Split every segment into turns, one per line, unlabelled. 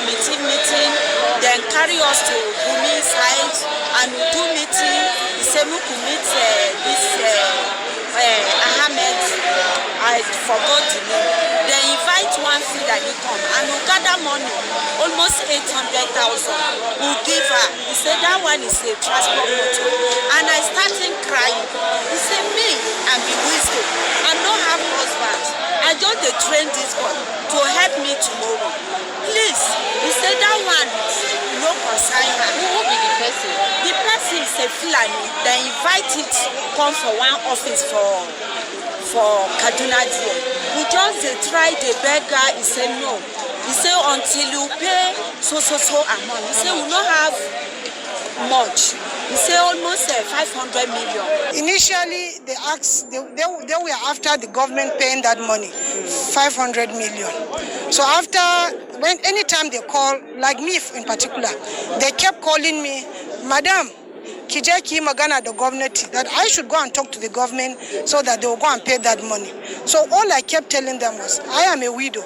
committee meeting, then carry us to Gumi'S side and we do meeting. He said we could meet this Ahmed, I forgot the name. They invite one free that he come and we gather money, almost 800,000. We give her. He said that one is a transport motor. And I started crying. He said, me, I'm the wisdom. I don't have husband. I just train this one to help me tomorrow. Please, he said that one no concern her.
Who will be the person?
The person is a Fulani. They invite it come for one office for K1DNAÞ. We just try the beggar. He said no. He said until you pay so amount. He said we don't have much. He said almost 500 million.
Initially, they asked, they were after the government paying that money, 500 million. So after, anytime they call, like me in particular, they kept calling me, Madam, Kijaki Magana the government, that I should go and talk to the government so that they will go and pay that money. So all I kept telling them was, I am a widow.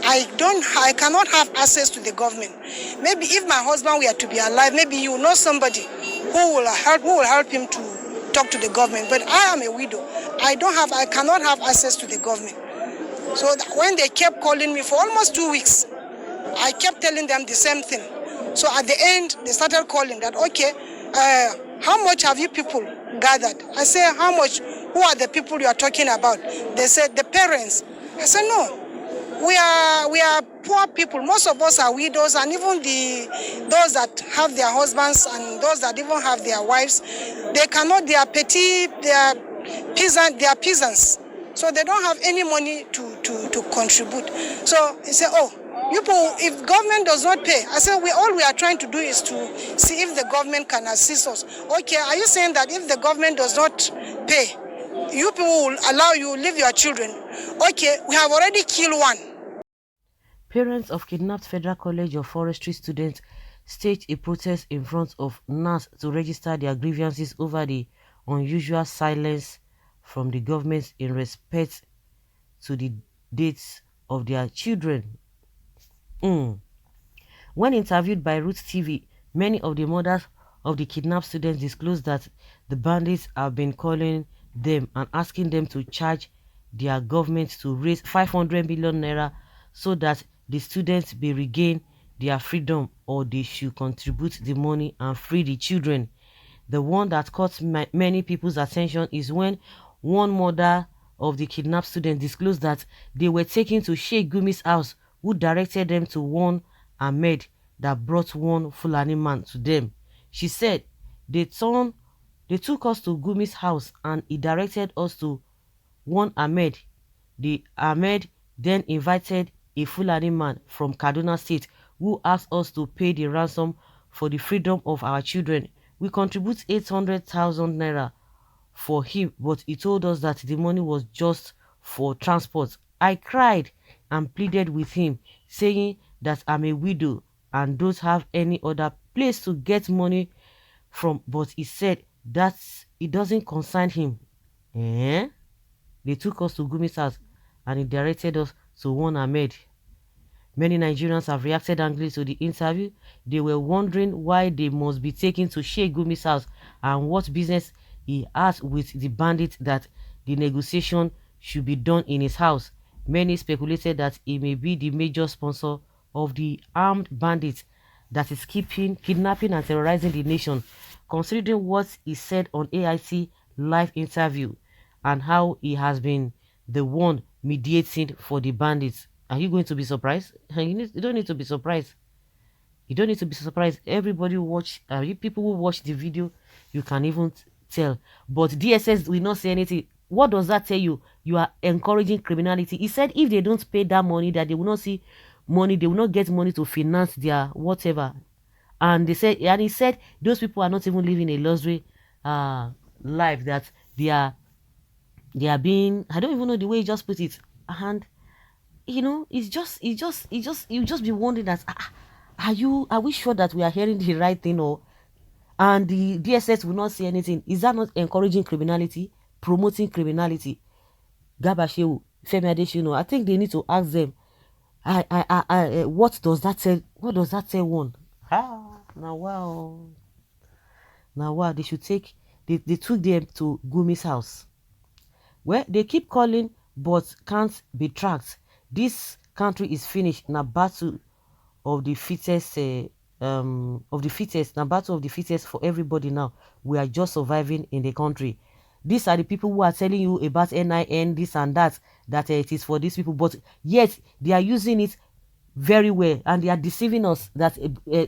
I cannot have access to the government. Maybe if my husband were to be alive, maybe you know somebody who will help him to talk to the government. But I am a widow. I cannot have access to the government. So when they kept calling me for almost 2 weeks, I kept telling them the same thing. So at the end, they started calling that, okay, how much have you people gathered? I said, how much? Who are the people you are talking about? They said, the parents. I said, no. We are poor people. Most of us are widows, and even those that have their husbands and those that even have their wives, they cannot. They are petty. They are peasants. So they don't have any money to contribute. So he said, oh, you people, if government does not pay, I said, all we are trying to do is to see if the government can assist us. Okay, are you saying that if the government does not pay, you people will allow you leave your children? Okay, we have already killed one.
Parents of kidnapped Federal College of Forestry students staged a protest in front of NAS to register their grievances over the unusual silence from the government in respect to the dates of their children. When interviewed by Root TV, many of the mothers of the kidnapped students disclosed that the bandits have been calling them and asking them to charge their government to raise 500 million naira so that the students may regain their freedom, or they should contribute the money and free the children. The one that caught many people's attention is when one mother of the kidnapped students disclosed that they were taken to Sheikh Gumi'S house, who directed them to one Ahmed that brought one Fulani man to them. She said they took us to Gumi'S house and he directed us to one Ahmed. The Ahmed then invited a Fulani man from Kaduna State who asked us to pay the ransom for the freedom of our children. We contribute 800,000 naira for him, but he told us that the money was just for transport. I cried and pleaded with him, saying that I'm a widow and don't have any other place to get money from, but he said that it doesn't concern him. They took us to Gumi'S house and he directed us to one Ahmed. Many Nigerians have reacted angrily to the interview. They were wondering why they must be taken to Sheikh Gumi'S house and what business he has with the bandit that the negotiation should be done in his house. Many speculated that he may be the major sponsor of the armed bandits that is kidnapping and terrorizing the nation. Considering what he said on AIT live interview and how he has been the one mediating for the bandits, are you going to be surprised? You don't need to be surprised. You don't need to be surprised. Everybody watch, people who watch the video, you can even tell. But DSS will not say anything. What does that tell you? You are encouraging criminality. He said if they don't pay that money, that they will not see money, they will not get money to finance their whatever. And he said those people are not even living a luxury life, that they are being, I don't even know the way he just put it. And you know, you just be wondering that are we sure that we are hearing the right thing? Or and the DSS will not say anything. Is that not encouraging criminality, promoting criminality? Gabashewu, Femi Adesina, I think they need to ask them, What does that say? What does that say? One. Now wow. Now wow. They should take. They took them to Gumi'S house. Well, they keep calling, but can't be tracked. This country is finished in a battle of the fittest. Of the fittest. Now battle of the fittest for everybody. Now we are just surviving in the country. These are the people who are telling you about NIN, this and that, that it is for these people, but yet they are using it very well and they are deceiving us that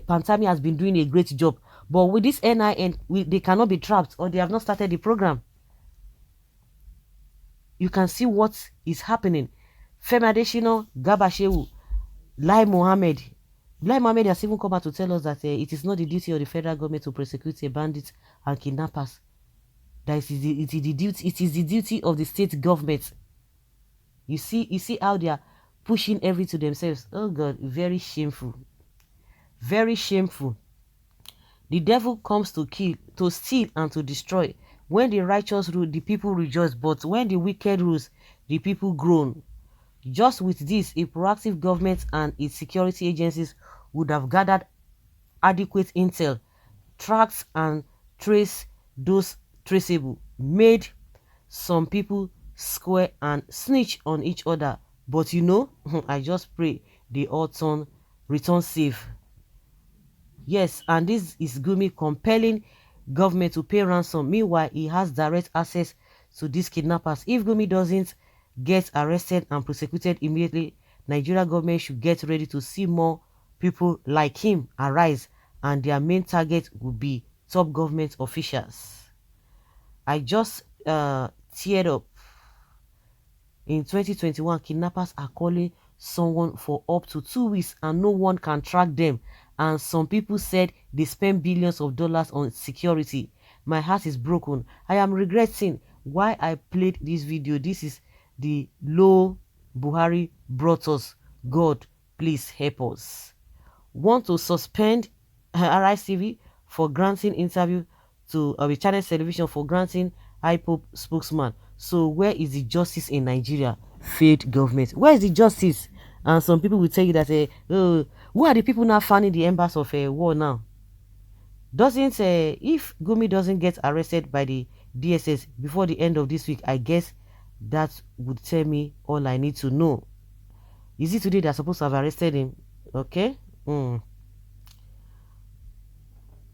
Pantami has been doing a great job. But with this NIN, they cannot be trapped, or they have not started the program. You can see what is happening. Femadeshino, Gabashewu, Lai Mohammed. Lai Mohammed has even come out to tell us that it is not the duty of the federal government to prosecute a bandits and kidnappers. That it is the duty of the state government. You see how they are pushing everything to themselves. Oh God, very shameful. Very shameful. The devil comes to kill, to steal, and to destroy. When the righteous rule, the people rejoice, but when the wicked rules, the people groan. Just with this, a proactive government and its security agencies would have gathered adequate intel, tracked and traced those traceable, made some people square and snitch on each other. But you know, I just pray they all return safe. Yes, and this is Gumi compelling government to pay ransom. Meanwhile, he has direct access to these kidnappers. If Gumi doesn't get arrested and prosecuted immediately, Nigeria government should get ready to see more people like him arise, and their main target will be top government officials. I just teared up. In 2021, kidnappers are calling someone for up to 2 weeks and no one can track them. And some people said they spend billions of dollars on security. My heart is broken. I am regretting why I played this video. This is the low Buhari brought us. God, please help us. Want to suspend Arise TV for granting interview to Channel Television for granting IPOP spokesman. So where is the justice in Nigeria? Failed government. Where is the justice? And some people will tell you that, who are the people now fanning the embers of a war now? Doesn't if Gumi doesn't get arrested by the DSS before the end of this week, I guess that would tell me all I need to know. Is it today they're supposed to have arrested him? Okay.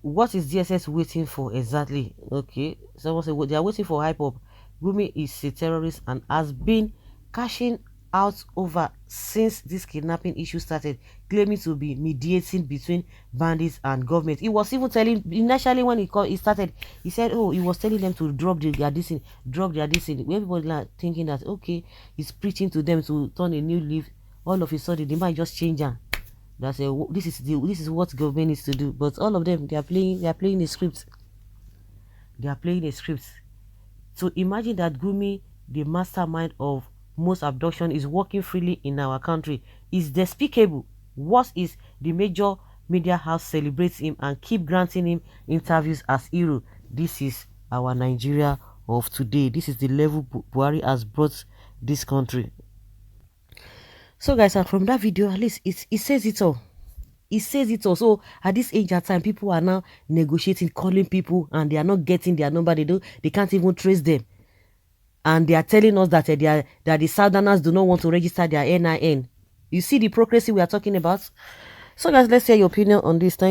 What is DSS waiting for exactly? Okay, someone said, well, they are waiting for hype up. Gumi is a terrorist and has been cashing out over since this kidnapping issue started, claiming to be mediating between bandits and government. He was even telling, initially when he started, he said, oh, he was telling them to drop their dissing. When people are thinking that, okay, he's preaching to them to turn a new leaf, all of a sudden they might just change them. That's this is what government needs to do. But all of them, they are playing a script. They are playing a script. So imagine that Gumi, the mastermind of most abduction, is working freely in our country. It's despicable. What is the major media house celebrates him and keep granting him interviews as hero? This is our Nigeria of today. This is the level Buhari has brought this country. So guys, and from that video, at least it says it all. It says it all. So at this age of time, people are now negotiating, calling people, and they are not getting their number. They can't even trace them. And they are telling us that that the Southerners do not want to register their NIN. You see the progress we are talking about. So guys, let's hear your opinion on this. Thank